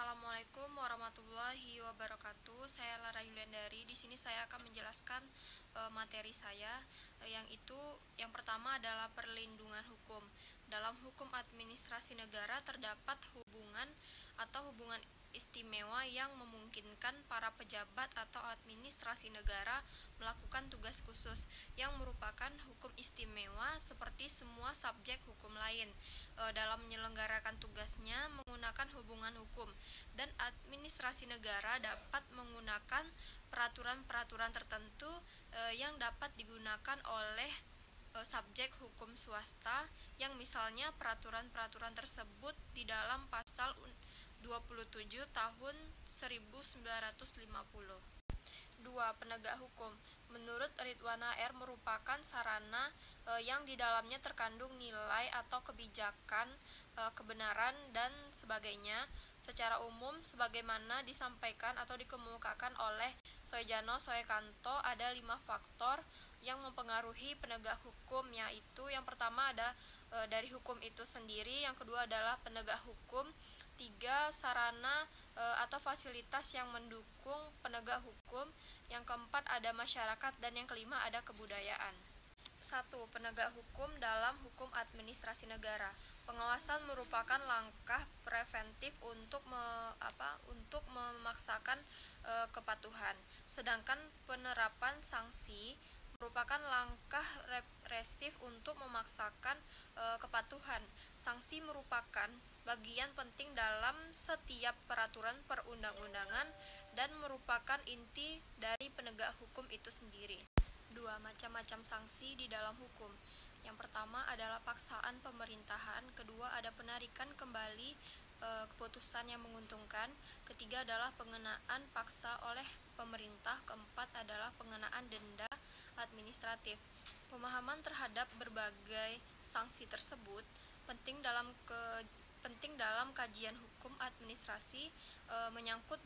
Assalamualaikum warahmatullahi wabarakatuh. Saya Lara Yuliandari. Di sini saya akan menjelaskan materi saya, yang itu yang pertama adalah perlindungan hukum. Dalam hukum administrasi negara terdapat hubungan atau hubungan istimewa yang memungkinkan para pejabat atau administrasi negara melakukan tugas khusus yang merupakan hukum istimewa seperti semua subjek hukum lain dalam menyelenggarakan tugasnya menggunakan hubungan hukum, dan administrasi negara dapat menggunakan peraturan-peraturan tertentu yang dapat digunakan oleh subjek hukum swasta, yang misalnya peraturan-peraturan tersebut di dalam pasal 27 tahun 1950. 2. Penegak hukum. Menurut Ridwana R. merupakan sarana yang di dalamnya terkandung nilai atau kebijakan, kebenaran, dan sebagainya. Secara umum, sebagaimana disampaikan atau dikemukakan oleh Soejano Soekanto, ada 5 faktor yang mempengaruhi penegak hukum, yaitu yang pertama ada dari hukum itu sendiri, yang kedua adalah penegak hukum, 3. Sarana atau fasilitas yang mendukung penegak hukum, yang keempat ada masyarakat, dan yang kelima ada kebudayaan. 1. Penegak hukum dalam hukum administrasi negara. Pengawasan merupakan langkah preventif untuk memaksakan kepatuhan, sedangkan penerapan sanksi merupakan langkah represif untuk memaksakan kepatuhan. Sanksi merupakan bagian penting dalam setiap peraturan perundang-undangan dan merupakan inti dari penegak hukum itu sendiri. 2. Macam-macam sanksi di dalam hukum. Yang pertama adalah paksaan pemerintahan, kedua ada penarikan kembali keputusan yang menguntungkan, ketiga adalah pengenaan paksa oleh pemerintah, keempat adalah pengenaan denda administratif. Pemahaman terhadap berbagai sanksi tersebut penting dalam kajian hukum administrasi, menyangkut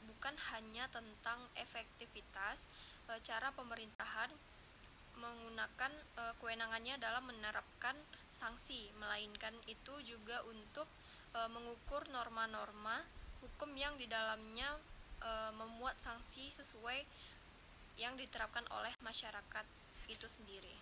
bukan hanya tentang efektivitas cara pemerintahan menggunakan kewenangannya dalam menerapkan sanksi, melainkan itu juga untuk mengukur norma-norma hukum yang di dalamnya memuat sanksi sesuai yang diterapkan oleh masyarakat itu sendiri.